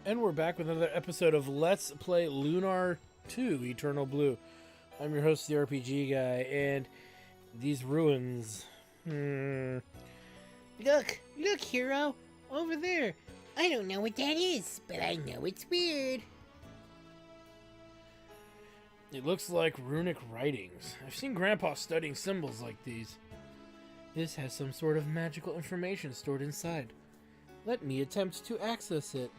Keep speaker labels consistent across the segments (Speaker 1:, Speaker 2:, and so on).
Speaker 1: And we're back with another episode of Let's Play Lunar 2 Eternal Blue. I'm your host, the RPG guy, and these ruins...
Speaker 2: Look, hero! Over there! I don't know what that is, but I know it's weird.
Speaker 1: It looks like runic writings. I've seen Grandpa studying symbols like these. This has some sort of magical information stored inside. Let me attempt to access it.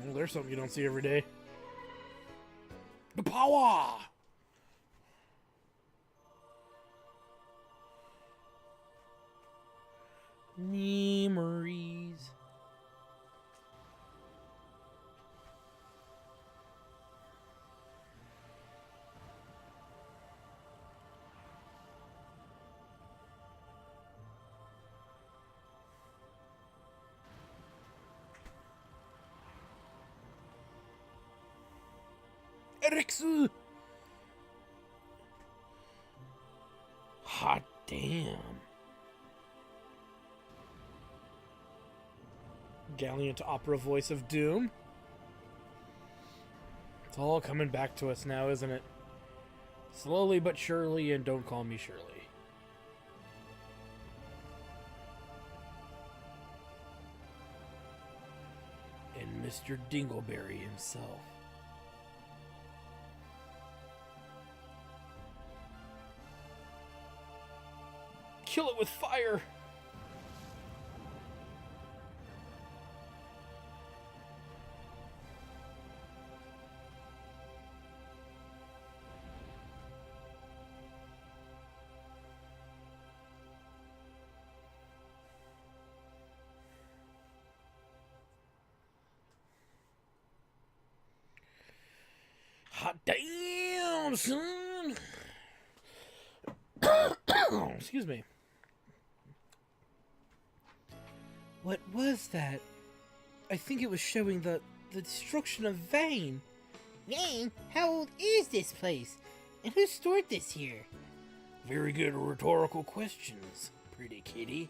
Speaker 1: Well, there's something you don't see every day. The power! Memories. Erixu! Hot damn. Gallant opera voice of doom. It's all coming back to us now, isn't it? Slowly but surely, and don't call me Shirley. And Mr. Dingleberry himself. Kill it with fire! Hot damn, son! Excuse me. What was that? I think it was showing the destruction of Vane.
Speaker 2: Vane, how old is this place? And who stored this here?
Speaker 1: Very good rhetorical questions, pretty kitty.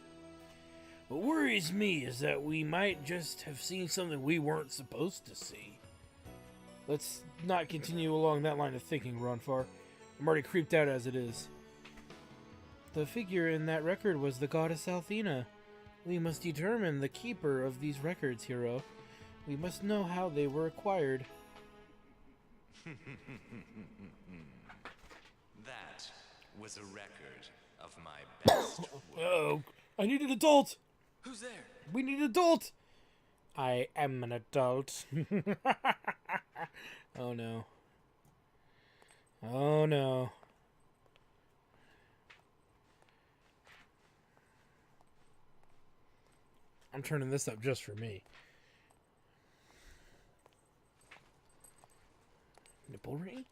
Speaker 1: What worries me is that we might just have seen something we weren't supposed to see. Let's not continue along that line of thinking, Ronfar. I'm already creeped out as it is. The figure in that record was the goddess Althena. We must determine the keeper of these records, hero. We must know how they were acquired.
Speaker 3: That was a record of my best work.
Speaker 1: Oh, I need an adult!
Speaker 3: Who's there?
Speaker 1: We need an adult! I am an adult. Oh no. Oh no. I'm turning this up just for me. Nipple ring?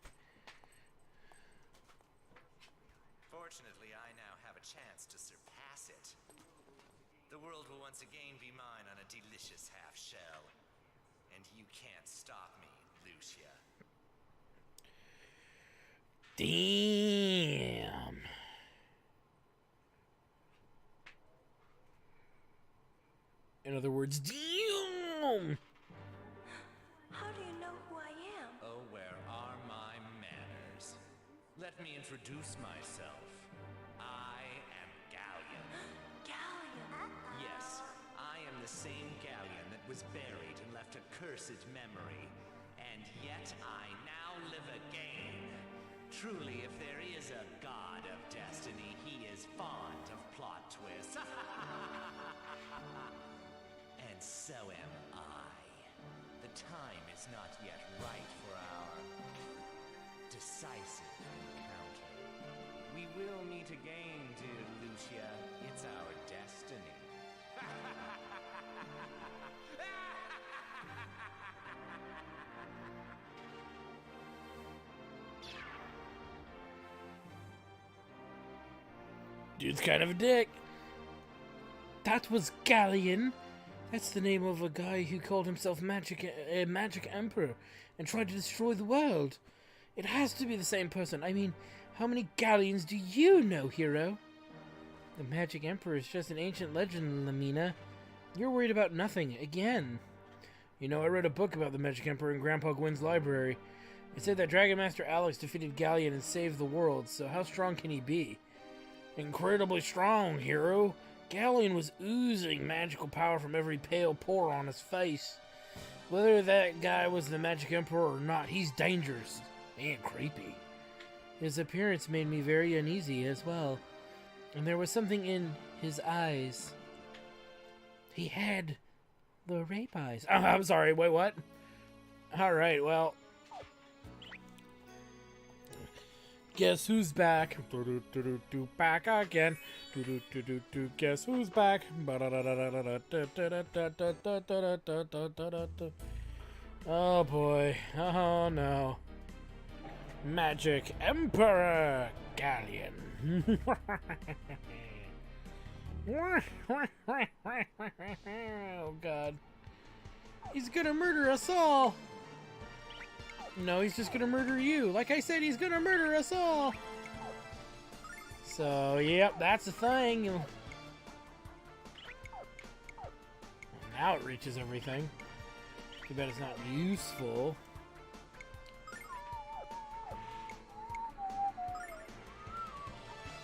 Speaker 3: Fortunately, I now have a chance to surpass it. The world will once again be mine on a delicious half shell. And you can't stop me, Lucia.
Speaker 1: Damn. In other words, damn!
Speaker 4: How do you know who I am?
Speaker 3: Oh, where are my manners? Let me introduce myself. I am Galleon.
Speaker 4: Galleon.
Speaker 3: Yes, I am the same Galleon that was buried and left a cursed memory. And yet I now live again. Truly, if there is a god of destiny, he is fond of plot twists. And so am I. The time is not yet right for our decisive encounter. We will meet again, dear Lucia. It's our destiny.
Speaker 1: Dude's kind of a dick. That was Galleon. That's the name of a guy who called himself Magic Emperor and tried to destroy the world. It has to be the same person. I mean, how many Galleons do you know, hero? The Magic Emperor is just an ancient legend, Lamina. You're worried about nothing, again. You know, I read a book about the Magic Emperor in Grandpa Gwyn's library. It said that Dragon Master Alex defeated Galleon and saved the world, so how strong can he be? Incredibly strong, hero. Galleon was oozing magical power from every pale pore on his face. Whether that guy was the Magic Emperor or not, he's dangerous and creepy. His appearance made me very uneasy as well, and there was something in his eyes. He had the rape eyes. Oh, I'm sorry, wait, what? Alright, well. Guess who's back? Back again. Guess who's back? Oh boy. Oh no. Magic Emperor Galleon. Oh god. He's gonna murder us all. No, he's just gonna murder you. Like I said, he's gonna murder us all. So, yep, that's the thing. Now it reaches everything. Too bad it's not useful.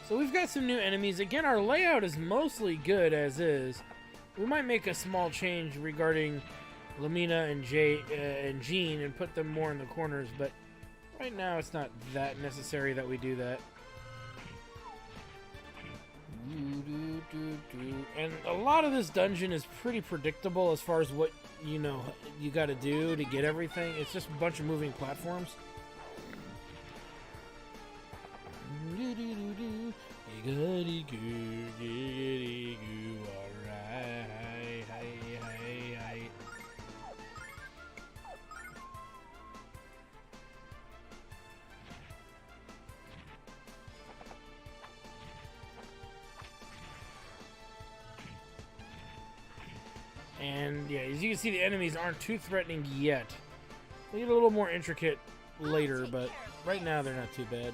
Speaker 1: So we've got some new enemies. Again, our layout is mostly good as is. We might make a small change regarding Lamina and Jean and put them more in the corners, but right now it's not that necessary that we do that. And a lot of this dungeon is pretty predictable as far as what, you know, you gotta do to get everything. It's just a bunch of moving platforms. And yeah, as you can see, the enemies aren't too threatening yet. They get a little more intricate later, but right now they're not too bad.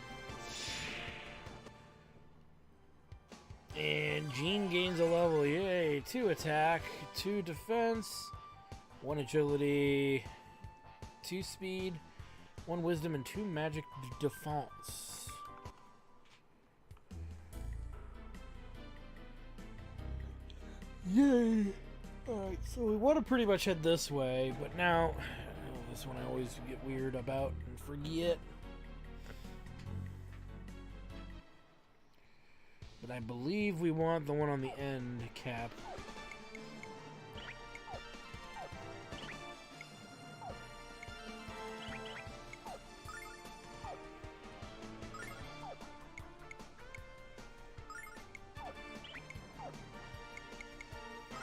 Speaker 1: And Jean gains a level, yay! 2 attack, 2 defense, 1 agility, 2 speed, 1 wisdom, and 2 magic defense. Yay! Alright, so we want to pretty much head this way, but now, this one I always get weird about and forget. But I believe we want the one on the end cap.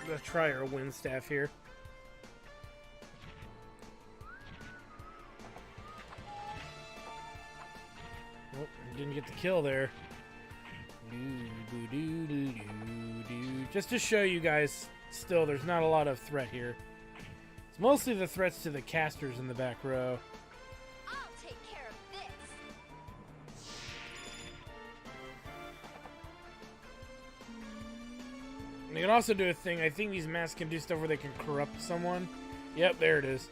Speaker 1: Let's try our wind staff here. Oh, didn't get the kill there. Just to show you guys, still, there's not a lot of threat here. It's mostly the threats to the casters in the back row.
Speaker 4: I'll take care of this.
Speaker 1: And they can also do a thing. I think these masks can do stuff where they can corrupt someone. Yep, there it is.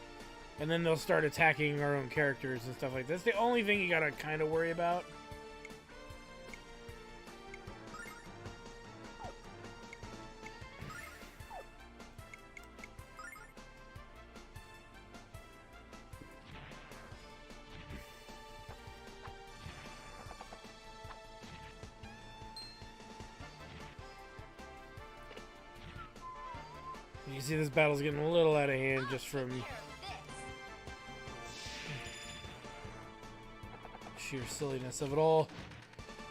Speaker 1: And then they'll start attacking our own characters and stuff like that. That's the only thing you gotta kind of worry about. You can see this battle's getting a little out of hand just from sheer silliness of it all.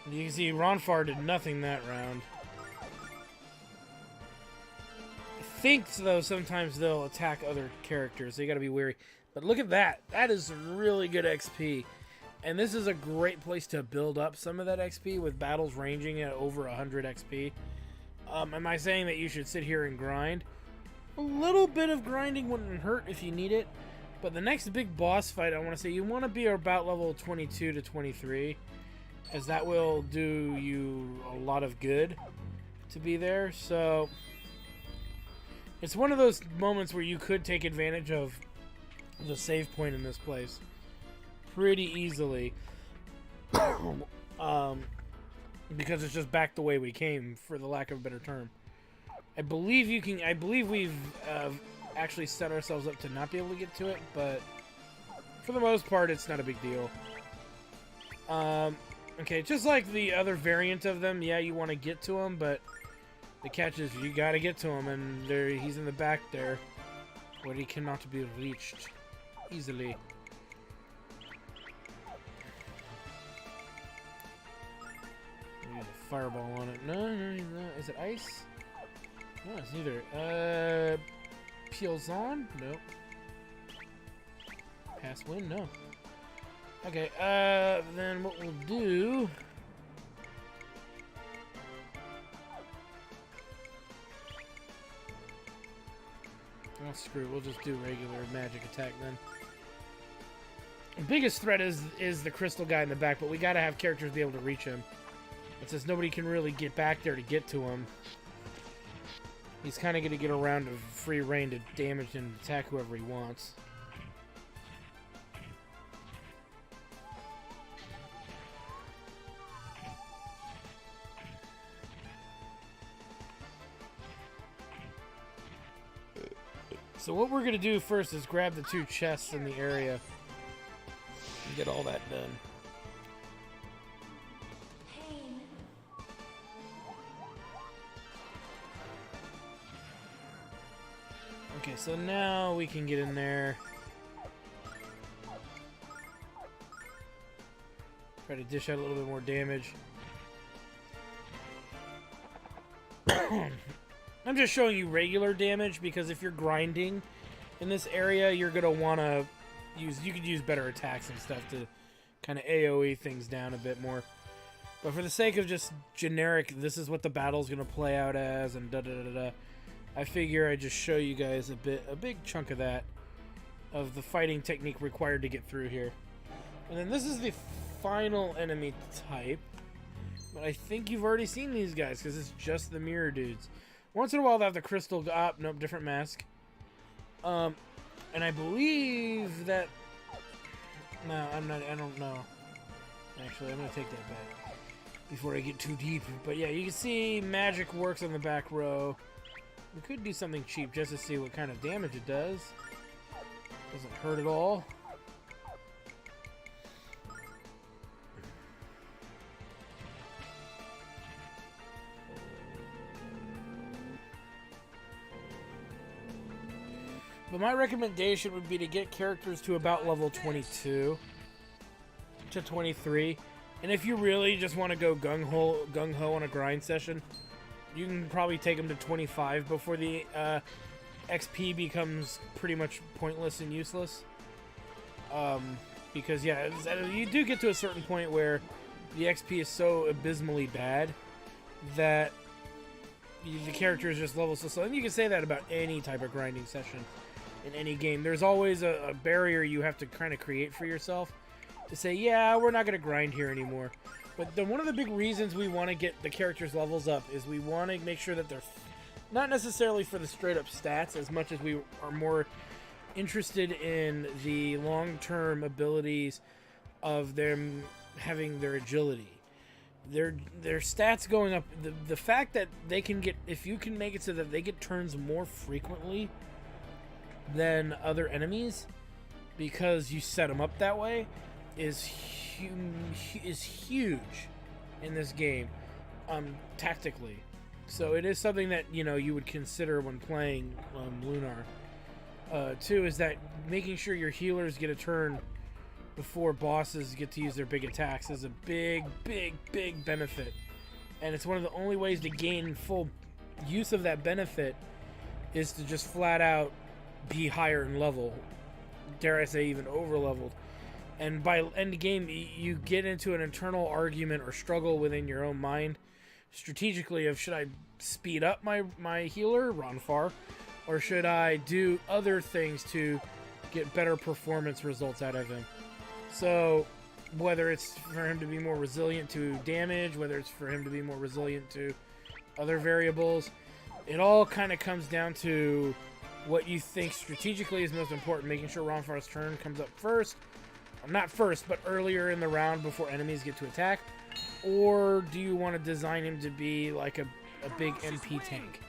Speaker 1: And you can see Ronfar did nothing that round. I think, though, sometimes they'll attack other characters, so you gotta be wary. But look at that. That is really good XP. And this is a great place to build up some of that XP with battles ranging at over 100 XP. Am I saying that you should sit here and grind? A little bit of grinding wouldn't hurt if you need it, but the next big boss fight, I want to say, you want to be about level 22 to 23, as that will do you a lot of good. to be there, so it's one of those moments where you could take advantage of the save point in this place pretty easily. Because it's just back the way we came, for the lack of a better term. I believe we've actually set ourselves up to not be able to get to it, but for the most part, it's not a big deal. Okay, just like the other variant of them, yeah, you want to get to him, but the catch is you gotta get to him, and he's in the back there, where he cannot be reached easily. Use a fireball on it. No, he's not. Is it ice? No, it's neither. Peels on? Nope. Pass wind? No. Okay, then what we'll do... Oh, screw it. We'll just do regular magic attack then. The biggest threat is the crystal guy in the back, but we gotta have characters be able to reach him. It says nobody can really get back there to get to him. He's kind of gonna get around to free reign to damage and attack whoever he wants. So what we're going to do first is grab the 2 chests in the area and get all that done. Okay, so now we can get in there. Try to dish out a little bit more damage. I'm just showing you regular damage because if you're grinding in this area, you're gonna want to you could use better attacks and stuff to kind of AoE things down a bit more. But for the sake of just generic, this is what the battle's gonna play out as, and da-da-da-da, I figure I just show you guys a big chunk of that, of the fighting technique required to get through here. And then this is the final enemy type. But I think you've already seen these guys because it's just the mirror dudes. Once in a while they have the crystal... nope, different mask. And I believe that... No, I don't know. Actually, I'm going to take that back before I get too deep. But yeah, you can see magic works on the back row. We could do something cheap just to see what kind of damage it does. Doesn't hurt at all. But my recommendation would be to get characters to about level 22 to 23. And if you really just want to go gung-ho on a grind session, you can probably take them to 25 before the XP becomes pretty much pointless and useless. Because, yeah, you do get to a certain point where the XP is so abysmally bad that the character is just level so slow. And you can say that about any type of grinding session in any game. There's always a barrier you have to kind of create for yourself to say, yeah, we're not going to grind here anymore. But one of the big reasons we want to get the characters' levels up is we want to make sure that they're not necessarily for the straight-up stats as much as we are more interested in the long-term abilities of them having their agility. Their stats going up, the fact that they can get, if you can make it so that they get turns more frequently than other enemies because you set them up that way is huge in this game, tactically. So it is something that, you know, you would consider when playing Lunar. Two is that making sure your healers get a turn before bosses get to use their big attacks is a big benefit. And it's one of the only ways to gain full use of that benefit is to just flat out be higher in level. Dare I say even over leveled. And by end game, you get into an internal argument or struggle within your own mind strategically of, should I speed up my healer, run far, or should I do other things to get better performance results out of him? So whether it's for him to be more resilient to damage, whether it's for him to be more resilient to other variables. It all kind of comes down to what you think strategically is most important, making sure Ronfar's turn comes up first. Not first, but earlier in the round before enemies get to attack. Or do you want to design him to be like a big MP tank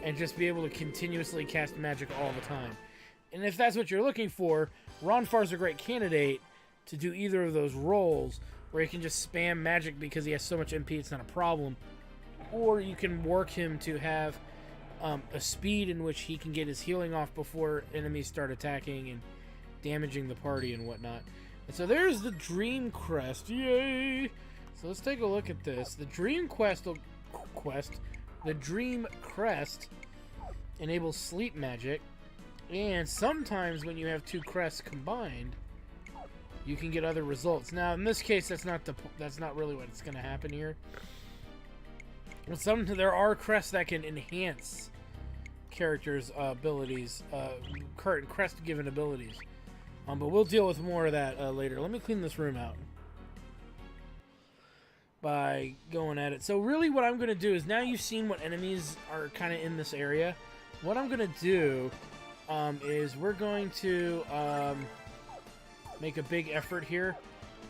Speaker 1: and just be able to continuously cast magic all the time? And if that's what you're looking for, Ronfar's a great candidate to do either of those roles, where he can just spam magic because he has so much MP it's not a problem. Or you can work him to have a speed in which he can get his healing off before enemies start attacking and damaging the party and whatnot. And so there's the Dream Crest. Yay! So let's take a look at this. The Dream Crest enables sleep magic, and sometimes when you have two crests combined, you can get other results. Now, in this case, that's not really what's going to happen here. But there are crests that can enhance characters' abilities, current crest-given abilities. But we'll deal with more of that later. Let me clean this room out by going at it. So really what I'm going to do is, now you've seen what enemies are kind of in this area, what I'm going to do is we're going to make a big effort here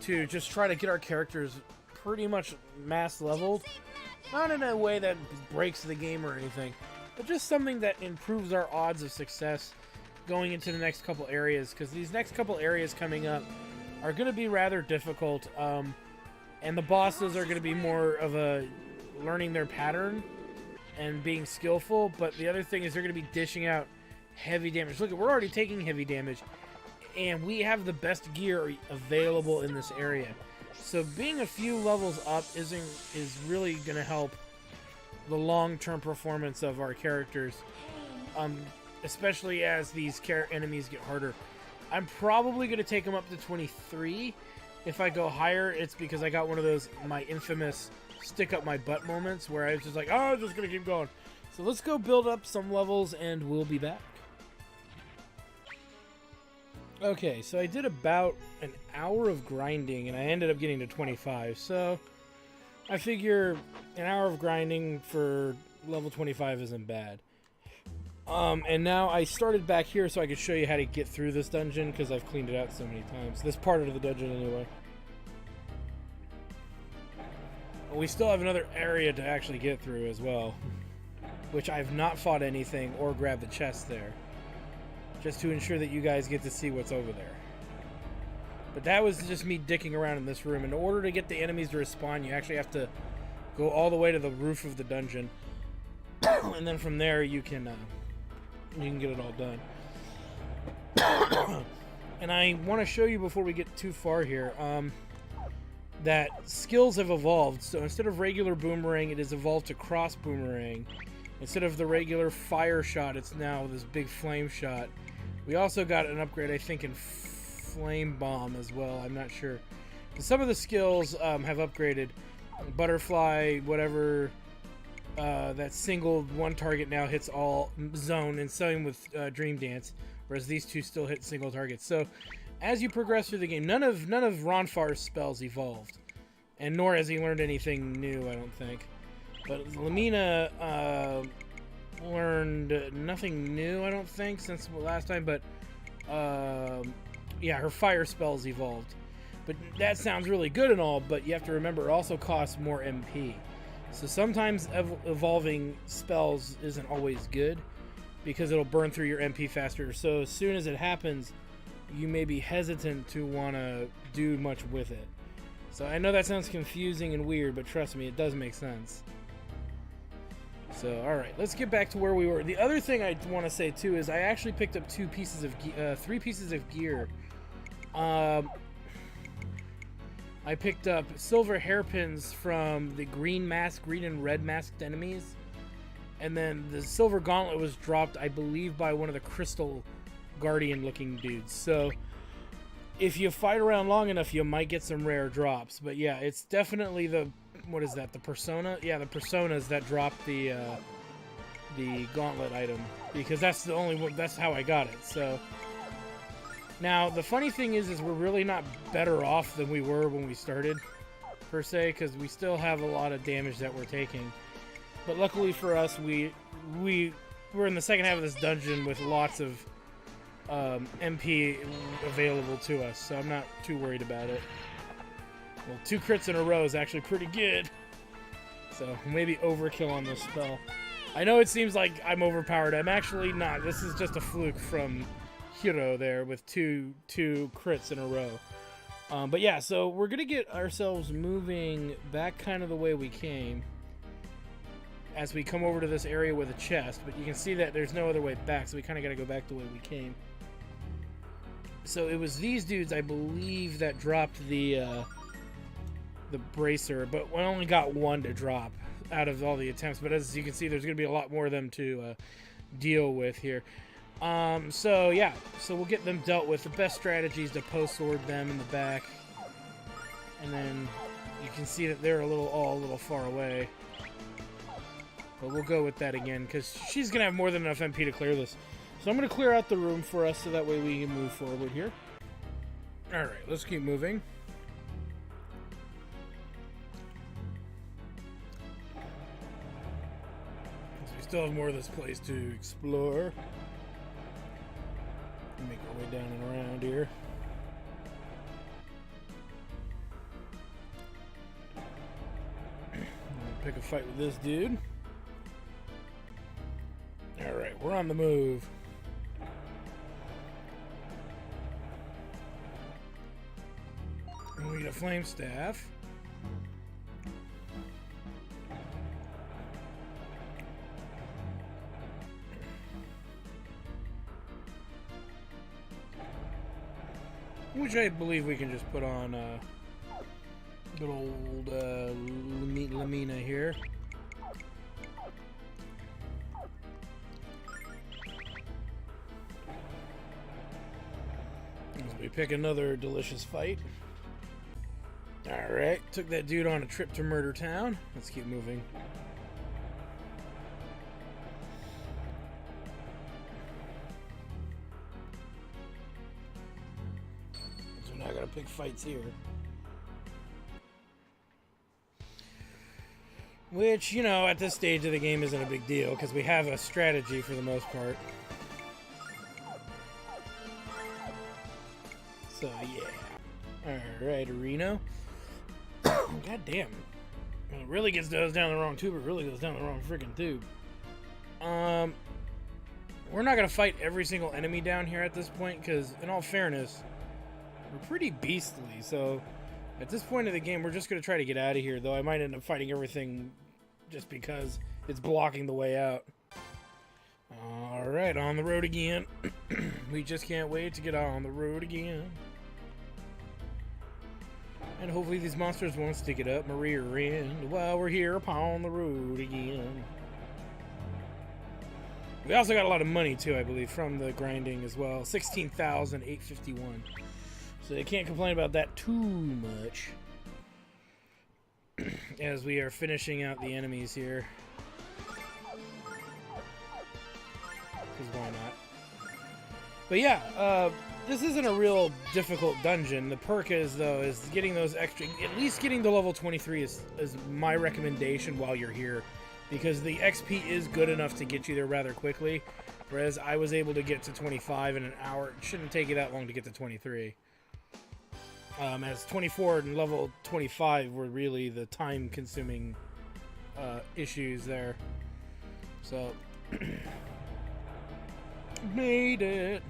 Speaker 1: to just try to get our characters pretty much mass leveled. Not in a way that breaks the game or anything, but just something that improves our odds of success going into the next couple areas, because these next couple areas coming up are going to be rather difficult, and the bosses are going to be more of a learning their pattern and being skillful. But the other thing is they're going to be dishing out heavy damage. Look, we're already taking heavy damage, and we have the best gear available in this area. So being a few levels up is really going to help the long-term performance of our characters, especially as these enemies get harder. I'm probably going to take them up to 23. If I go higher, it's because I got one of those, my infamous stick-up-my-butt moments, where I was just like, oh, I'm just going to keep going. So let's go build up some levels, and we'll be back. Okay, so I did about an hour of grinding, and I ended up getting to 25. So I figure an hour of grinding for level 25 isn't bad. And now I started back here so I could show you how to get through this dungeon, because I've cleaned it out so many times. This part of the dungeon, anyway. We still have another area to actually get through as well, which I've not fought anything or grabbed the chest there, just to ensure that you guys get to see what's over there. But that was just me dicking around in this room. In order to get the enemies to respawn, you actually have to go all the way to the roof of the dungeon, and then from there you can get it all done. And I want to show you before we get too far here that skills have evolved. So instead of regular boomerang, it has evolved to cross boomerang. Instead of the regular fire shot, it's now this big flame shot. We also got an upgrade, I think, in flame bomb as well. I'm not sure. Some of the skills have upgraded. Butterfly, whatever. That single one target now hits all zone, and same with Dream Dance, whereas these two still hit single targets. So as you progress through the game, none of Ronfar's spells evolved, and nor has he learned anything new, I don't think. But Lamina learned nothing new, I don't think, since last time. But yeah, her fire spells evolved. But that sounds really good and all, but you have to remember it also costs more MP. So sometimes evolving spells isn't always good, because it'll burn through your MP faster. So as soon as it happens, you may be hesitant to want to do much with it. So I know that sounds confusing and weird, but trust me, it does make sense. So alright, let's get back to where we were. The other thing I want to say too is I actually picked up three pieces of gear. I picked up silver hairpins from the green and red masked enemies. And then the silver gauntlet was dropped, I believe, by one of the crystal guardian looking dudes. So if you fight around long enough, you might get some rare drops. But yeah, it's definitely the, what is that, the persona? Yeah, the personas that drop the gauntlet item, because that's the only one, that's how I got it. So now the funny thing is we're really not better off than we were when we started, per se, because we still have a lot of damage that we're taking. But luckily for us, we're in the second half of this dungeon with lots of MP available to us, so I'm not too worried about it. Well, 2 crits in a row is actually pretty good. So maybe overkill on this spell. I know it seems like I'm overpowered. I'm actually not. This is just a fluke from Hiro there with two crits in a row. But yeah, so we're going to get ourselves moving back kind of the way we came as we come over to this area with a chest. But you can see that there's no other way back, so we kind of got to go back the way we came. So it was these dudes, I believe, that dropped the bracer, but we only got 1 to drop out of all the attempts. But as you can see, there's going to be a lot more of them to deal with here. So yeah, so we'll get them dealt with. The best strategy is to post-sword them in the back, and then you can see that they're all a little far away. But we'll go with that again, because she's going to have more than enough MP to clear this. So I'm going to clear out the room for us so that way we can move forward here. Alright, let's keep moving. So we still have more of this place to explore. Make our way down and around here. Pick a fight with this dude. Alright, we're on the move. We need a flame staff. Which I believe we can just put on good old Lamina here. As we pick another delicious fight. Alright, took that dude on a trip to Murder Town. Let's keep moving. So now I gotta pick fights here. Which, you know, at this stage of the game isn't a big deal, because we have a strategy for the most part. So, yeah. Alright, Areno. God damn. It really goes down the wrong tube. It really goes down the wrong freaking tube. We're not going to fight every single enemy down here at this point, because, in all fairness, we're pretty beastly. So, at this point of the game, we're just going to try to get out of here, though I might end up fighting everything just because it's blocking the way out. Alright, on the road again. We just can't wait to get on the road again. And hopefully these monsters won't stick it up my rear end while we're here upon the road again. We also got a lot of money too, I believe, from the grinding as well. 16,851. So you can't complain about that too much. As we are finishing out the enemies here. Because why not? But yeah, this isn't a real difficult dungeon. The perk is, though, is getting those extra... At least getting to level 23 is my recommendation while you're here. Because the XP is good enough to get you there rather quickly. Whereas I was able to get to 25 in an hour. It shouldn't take you that long to get to 23. As 24 and level 25 were really the time-consuming issues there. So... Made it!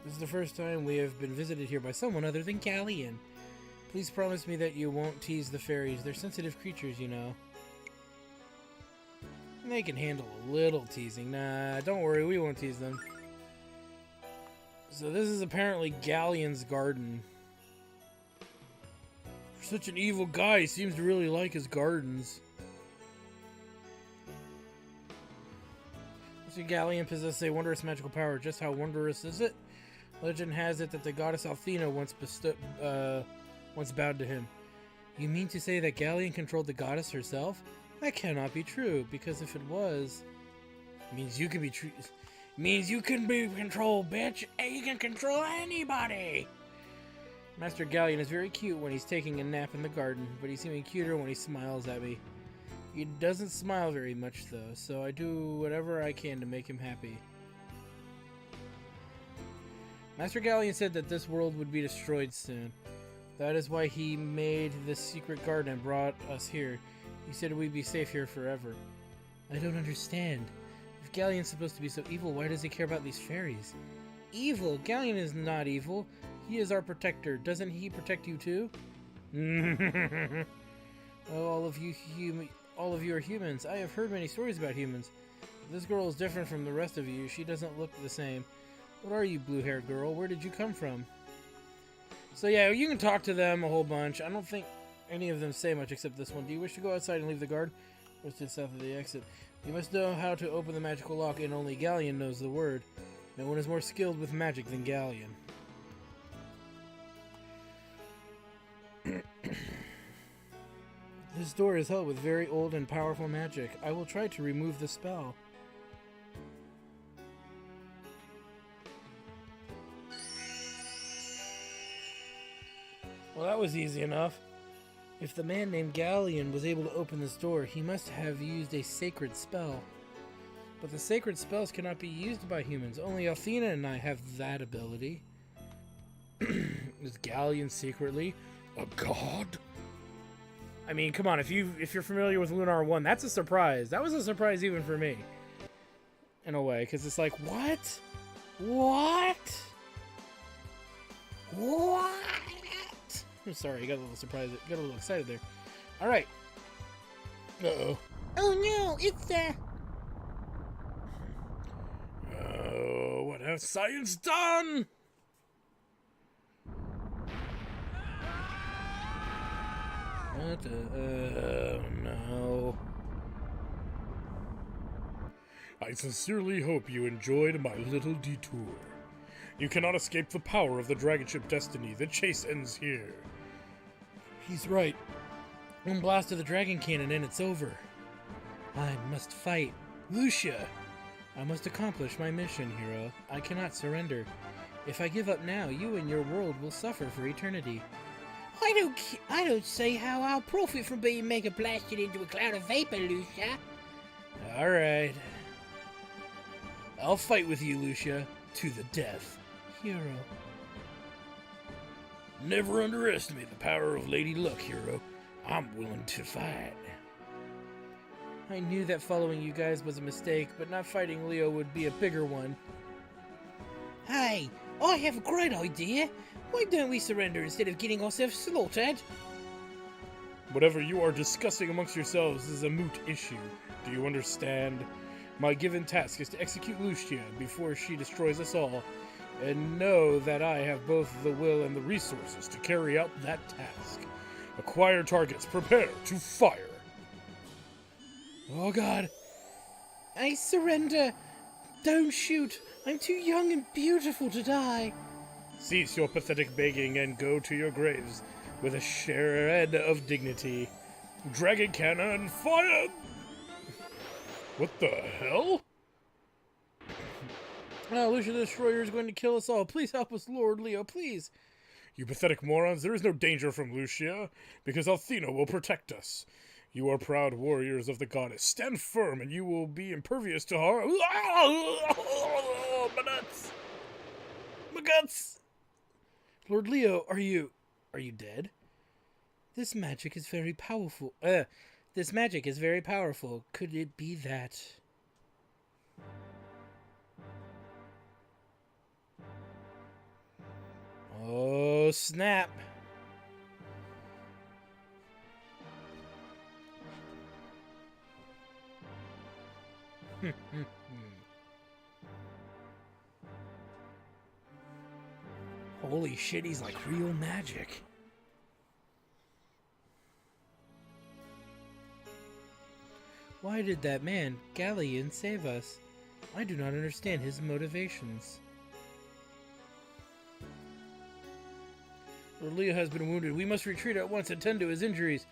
Speaker 1: This is the first time we have been visited here by someone other than Galleon. Please promise me that you won't tease the fairies. They're sensitive creatures, you know. And they can handle a little teasing. Nah, don't worry, we won't tease them. So this is apparently Galleon's garden. For such an evil guy, he seems to really like his gardens. Mr. Galleon possesses a wondrous magical power. Just how wondrous is it? Legend has it that the goddess Althena once bowed to him. You mean to say that Galleon controlled the goddess herself? That cannot be true, because if it was, it means you can be true. Means you can be controlled, bitch, and you can control anybody. Master Galleon is very cute when he's taking a nap in the garden, but he's even cuter when he smiles at me. He doesn't smile very much though, so I do whatever I can to make him happy. Master Galleon said that this world would be destroyed soon. That is why he made this secret garden and brought us here. He said we'd be safe here forever. I don't understand. If Galleon's supposed to be so evil, why does he care about these fairies? Evil? Galleon is not evil. He is our protector. Doesn't he protect you too? Oh, all of you are humans. I have heard many stories about humans. This girl is different from the rest of you. She doesn't look the same. What are you, blue-haired girl? Where did you come from? So yeah, you can talk to them a whole bunch. I don't think any of them say much except this one. Do you wish to go outside and leave the garden? Or to the south of the exit? You must know how to open the magical lock, and only Galleon knows the word. No one is more skilled with magic than Galleon. This door is held with very old and powerful magic. I will try to remove the spell. Well, that was easy enough. If the man named Galleon was able to open this door, he must have used a sacred spell. But the sacred spells cannot be used by humans. Only Athena and I have that ability. Is Galleon secretly a god? I mean, come on, if you're familiar with Lunar 1, that's a surprise. That was a surprise even for me. In a way, because it's like, what? What? What? I'm sorry, I got a little surprised. Got a little excited there. Alright. Uh-oh.
Speaker 2: Oh no, it's
Speaker 1: Oh, what has science done? What oh no. I sincerely hope you enjoyed my little detour. You cannot escape the power of the dragon ship Destiny. The chase ends here. He's right. One blast of the dragon cannon and it's over. I must fight. Lucia! I must accomplish my mission, hero. I cannot surrender. If I give up now, you and your world will suffer for eternity.
Speaker 2: I don't see how I'll profit from being mega blasted into a cloud of vapor, Lucia.
Speaker 1: Alright. I'll fight with you, Lucia. To the death.
Speaker 2: Hero.
Speaker 1: Never underestimate the power of Lady Luck, hero. I'm willing to fight. I knew that following you guys was a mistake, but not fighting Leo would be a bigger one.
Speaker 2: Hey, I have a great idea. Why don't we surrender instead of getting ourselves slaughtered?
Speaker 1: Whatever you are discussing amongst yourselves is a moot issue. Do you understand? My given task is to execute Lucia before she destroys us all, and know that I have both the will and the resources to carry out that task. Acquire targets. Prepare to fire. Oh god.
Speaker 2: I surrender. Don't shoot. I'm too young and beautiful to die.
Speaker 1: Cease your pathetic begging and go to your graves with a shred of dignity. Dragon cannon, fire! What the hell? Oh, Lucia the Destroyer is going to kill us all. Please help us, Lord Leo, please. You pathetic morons, there is no danger from Lucia, because Athena will protect us. You are proud warriors of the goddess. Stand firm, and you will be impervious to her. My nuts! My guts! Lord Leo, are you dead? This magic is very powerful. This magic is very powerful. Could it be that? Oh, snap. Holy shit, he's like real magic. Why did that man, Galleon, save us? I do not understand his motivations. Lord Leo has been wounded. We must retreat at once and tend to his injuries.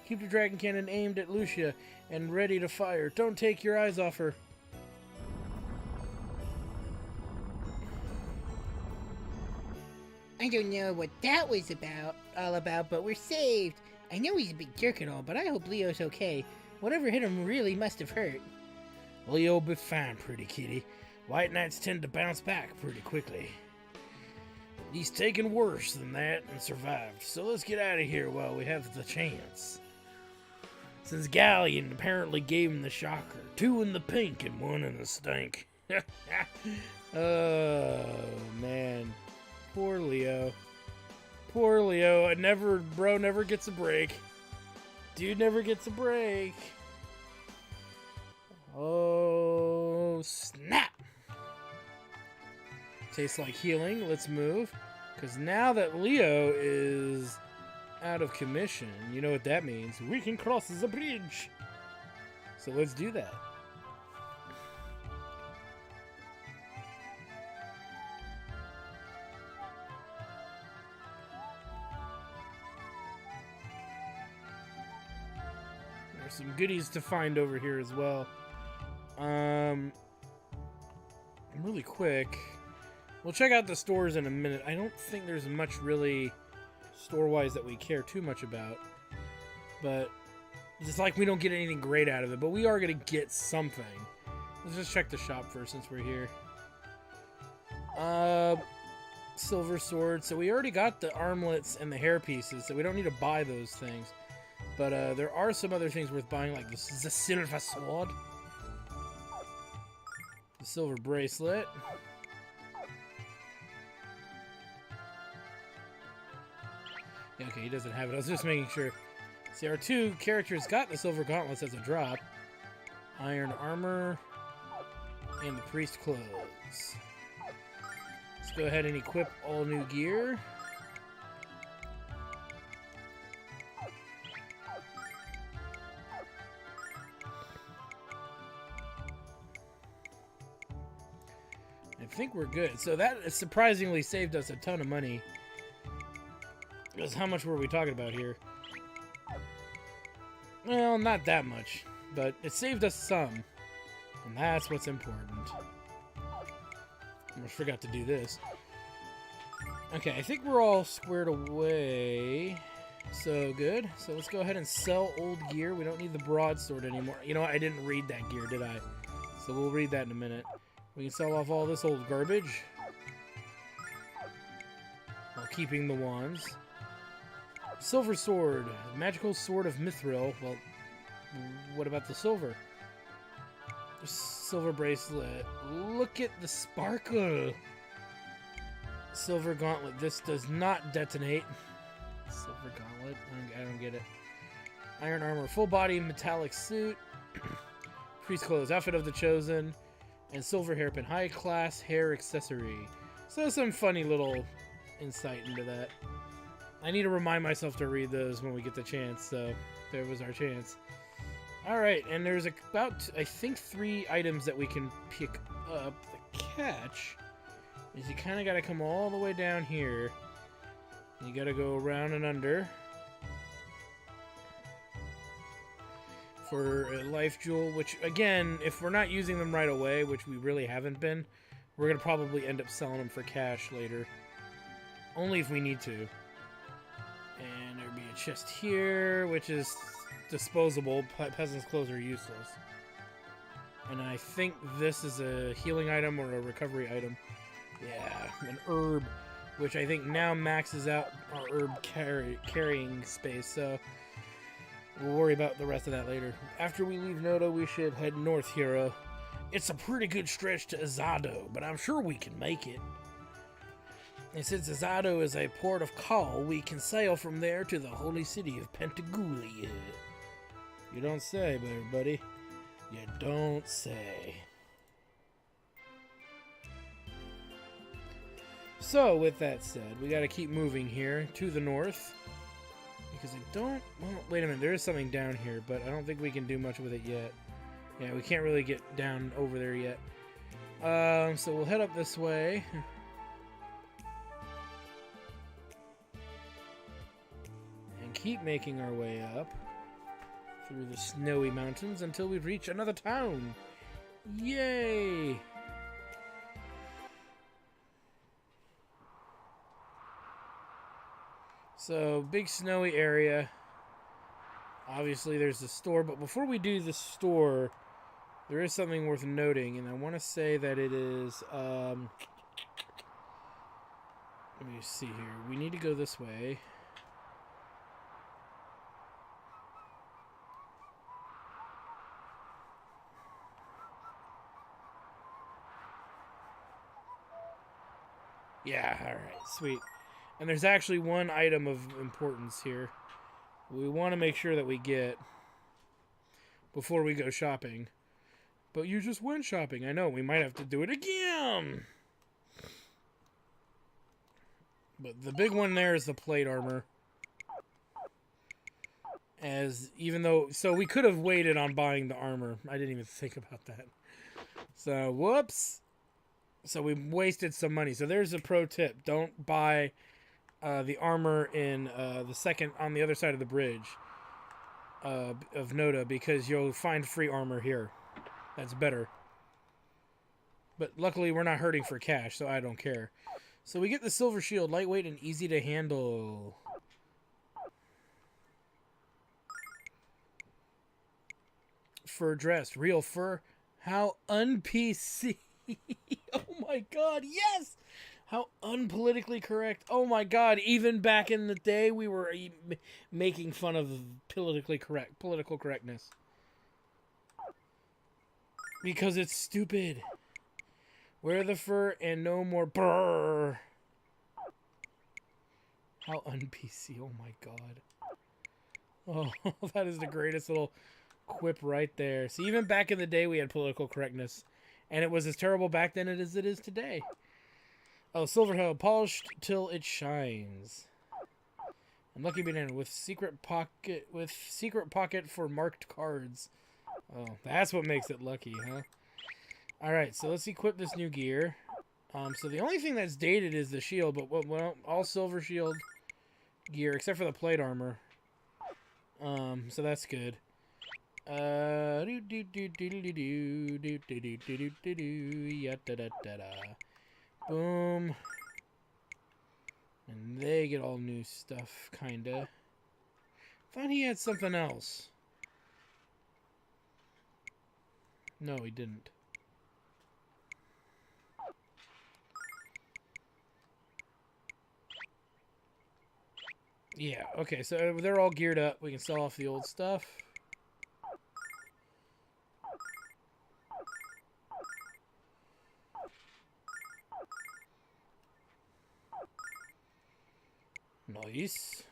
Speaker 1: Keep the dragon cannon aimed at Lucia and ready to fire. Don't take your eyes off her.
Speaker 2: I I don't know what that was all about, but we're saved. I know he's a big jerk and all, but I hope Leo's okay. Whatever hit him really must have hurt.
Speaker 1: Leo'll be fine, pretty kitty. White Knights tend to bounce back pretty quickly. He's taken worse than that and survived, so let's get out of here while we have the chance. Since Galleon apparently gave him the shocker, 2 in the pink and 1 in the stink. Oh, man. Poor Leo. Poor Leo. Bro never gets a break. Dude never gets a break. Oh, snap. Tastes like healing. Let's move. Because now that Leo is out of commission, you know what that means. We can cross the bridge. So let's do that. There's some goodies to find over here as well. Really quick, we'll check out the stores in a minute. I don't think there's much really store-wise that we care too much about, but it's like we don't get anything great out of it, but we are going to get something. Let's just check the shop first since we're here. Silver sword. So we already got the armlets and the hair pieces, so we don't need to buy those things. But there are some other things worth buying, like the silver sword, the silver bracelet, yeah, okay, he doesn't have it. I was just making sure. See, our 2 characters got the silver gauntlets as a drop, iron armor, and the priest clothes. Let's go ahead and equip all new gear. I think we're good. So that surprisingly saved us a ton of money. Because how much were we talking about here? Well, not that much. But it saved us some. And that's what's important. Almost forgot to do this. Okay, I think we're all squared away. So good. So let's go ahead and sell old gear. We don't need the broadsword anymore. You know what? I didn't read that gear, did I? So we'll read that in a minute. We can sell off all this old garbage while keeping the wands. Silver sword, magical sword of Mithril. Well, what about the silver? Silver bracelet. Look at the sparkle. Silver gauntlet. This does not detonate. Silver gauntlet. I don't get it. Iron armor, full body metallic suit. Priest clothes, outfit of the chosen. And silver hairpin, high class hair accessory. So some funny little insight into that. I need to remind myself to read those when we get the chance, so there was our chance. Alright, and there's about, I think, 3 items that we can pick up. The catch is you kind of got to come all the way down here. You got to go around and under for a life jewel, which, again, if we're not using them right away, which we really haven't been, we're going to probably end up selling them for cash later. Only if we need to. And there'll be a chest here, which is disposable. Peasant's clothes are useless. And I think this is a healing item or a recovery item. Yeah, an herb, which I think now maxes out our herb carrying space, so we'll worry about the rest of that later. After we leave Noda, we should head north, hero. It's a pretty good stretch to Azado, but I'm sure we can make it. And since Azado is a port of call, we can sail from there to the holy city of Pentagulia. You don't say, buddy. You don't say. So, with that said, we gotta keep moving here to the north. Because I don't... Well, wait a minute, there is something down here, but I don't think we can do much with it yet. Yeah, we can't really get down over there yet. So we'll head up this way. And keep making our way up through the snowy mountains until we reach another town. Yay! So, big snowy area. Obviously, there's the store. But before we do the store, there is something worth noting. And I want to say that it is... let me see here. We need to go this way. Yeah, alright, sweet. And there's actually one item of importance here we want to make sure that we get before we go shopping. But you just went shopping. I know, we might have to do it again. But the big one there is the plate armor. So we could have waited on buying the armor. I didn't even think about that. So, whoops. So we wasted some money. So there's a pro tip. Don't buy the armor in the second on the other side of the bridge of Noda, because you'll find free armor here. That's better. But luckily we're not hurting for cash, so I don't care. So we get the silver shield, lightweight and easy to handle. Fur dress, real fur. How un-PC. Oh my god, yes! How unpolitically correct. Oh my god, even back in the day we were making fun of political correctness. Because it's stupid. Wear the fur and no more brrr. How un-PC, oh my god. Oh, that is the greatest little quip right there. See, even back in the day we had political correctness. And it was as terrible back then as it is today. Oh, silver hell, polished till it shines. And lucky banana with secret pocket for marked cards. Oh, that's what makes it lucky, huh? Alright, so let's equip this new gear. So the only thing that's dated is the shield, but well, all silver shield gear except for the plate armor. So that's good. Boom. And they get all new stuff, kinda. Thought he had something else. No, he didn't. Yeah, okay, so they're all geared up. We can sell off the old stuff. Nice.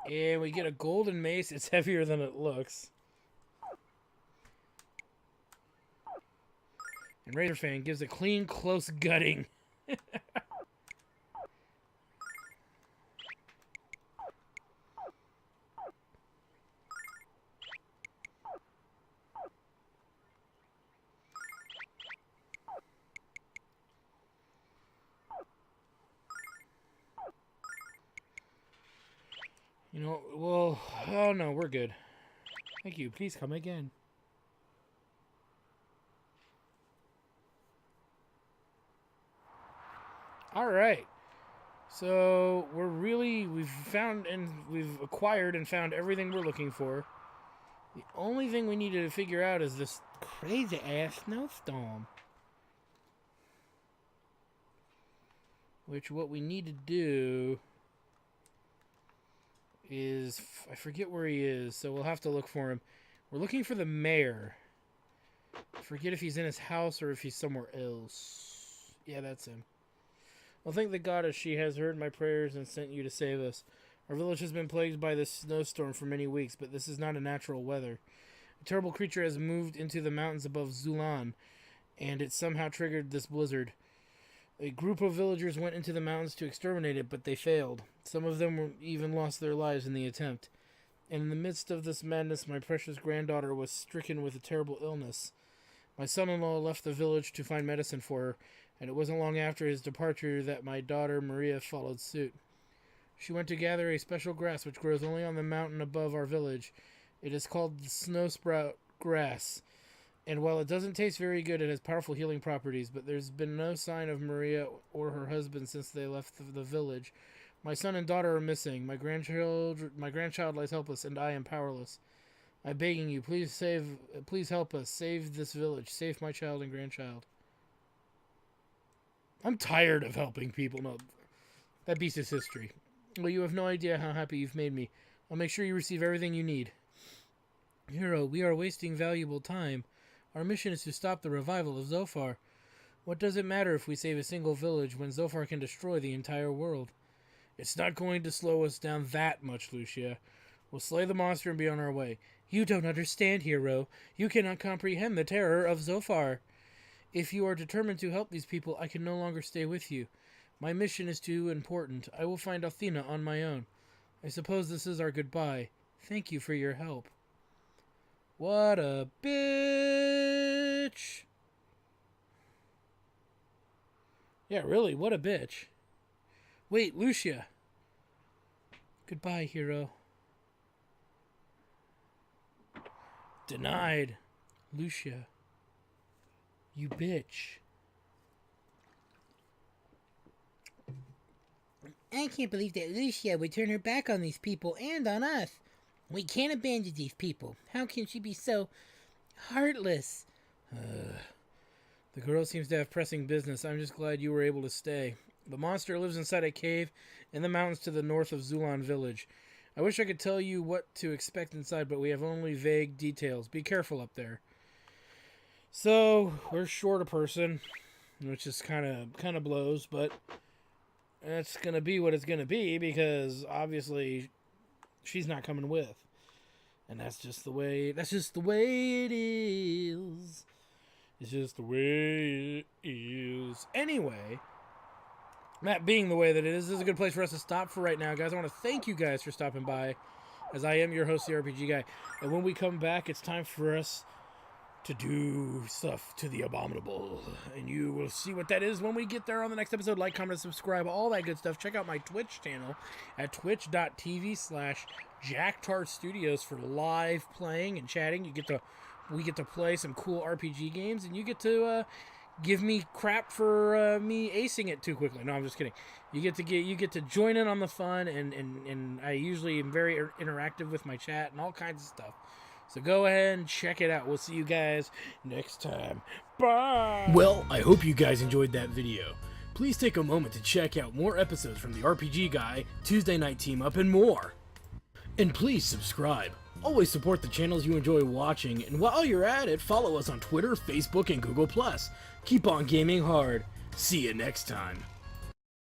Speaker 1: And we get a golden mace. It's heavier than it looks. And Raider Fan gives a clean, close gutting. You know, well, oh no, we're good. Thank you. Please come again. All right. So we've acquired and found everything we're looking for. The only thing we need to figure out is this crazy ass snowstorm. Which what we need to do is, I forget where he is, so we'll have to look for him. We're looking for the mayor. I forget if he's in his house or if he's somewhere else. Yeah, that's him. Well, thank the goddess, she has heard my prayers and sent you to save us. Our village has been plagued by this snowstorm for many weeks, but this is not a natural weather. A terrible creature has moved into the mountains above Zulan, and it somehow triggered this blizzard. A group of villagers went into the mountains to exterminate it, but they failed. Some of them even lost their lives in the attempt. And in the midst of this madness, my precious granddaughter was stricken with a terrible illness. My son-in-law left the village to find medicine for her, and it wasn't long after his departure that my daughter Maria followed suit. She went to gather a special grass which grows only on the mountain above our village. It is called the snow sprout grass. And while it doesn't taste very good, it has powerful healing properties, but there's been no sign of Maria or her husband since they left the village. My son and daughter are missing. My grandchild lies helpless, and I am powerless. I'm begging you, please help us. Save this village. Save my child and grandchild. I'm tired of helping people. No, that beast is history. Well, you have no idea how happy you've made me. I'll make sure you receive everything you need. Hero, we are wasting valuable time. Our mission is to stop the revival of Zophar. What does it matter if we save a single village when Zophar can destroy the entire world? It's not going to slow us down that much, Lucia. We'll slay the monster and be on our way. You don't understand, Hero. You cannot comprehend the terror of Zophar. If you are determined to help these people, I can no longer stay with you. My mission is too important. I will find Athena on my own. I suppose this is our goodbye. Thank you for your help. What a bitch. Yeah, really, what a bitch. Wait, Lucia. Goodbye, Hero. Denied. Lucia. You bitch.
Speaker 2: I can't believe that Lucia would turn her back on these people and on us. We can't abandon these people. How can she be so heartless?
Speaker 1: The girl seems to have pressing business. I'm just glad you were able to stay. The monster lives inside a cave in the mountains to the north of Zulan village. I wish I could tell you what to expect inside, but we have only vague details. Be careful up there. So, we're short a person, which is kind of blows, but that's going to be what it's going to be because obviously she's not coming with. And that's just the way it is. It's just the way it is. Anyway, that being the way that it is, this is a good place for us to stop for right now, guys. I want to thank you guys for stopping by, as I am your host, the RPG Guy. And when we come back, it's time for us to do stuff to the Abominable. And you will see what that is when we get there on the next episode. Like, comment, subscribe, all that good stuff. Check out my Twitch channel at twitch.tv/JackTarStudios for live playing and chatting. We get to play some cool RPG games, and you get to give me crap for me acing it too quickly. No, I'm just kidding. You get to join in on the fun, and I usually am very interactive with my chat and all kinds of stuff. So go ahead and check it out. We'll see you guys next time. Bye! Well, I hope you guys enjoyed that video. Please take a moment to check out more episodes from the RPG Guy, Tuesday Night Team Up, and more. And please subscribe. Always support the channels you enjoy watching, and while you're at it, follow us on Twitter, Facebook, and Google+. Keep on gaming hard. See you next time.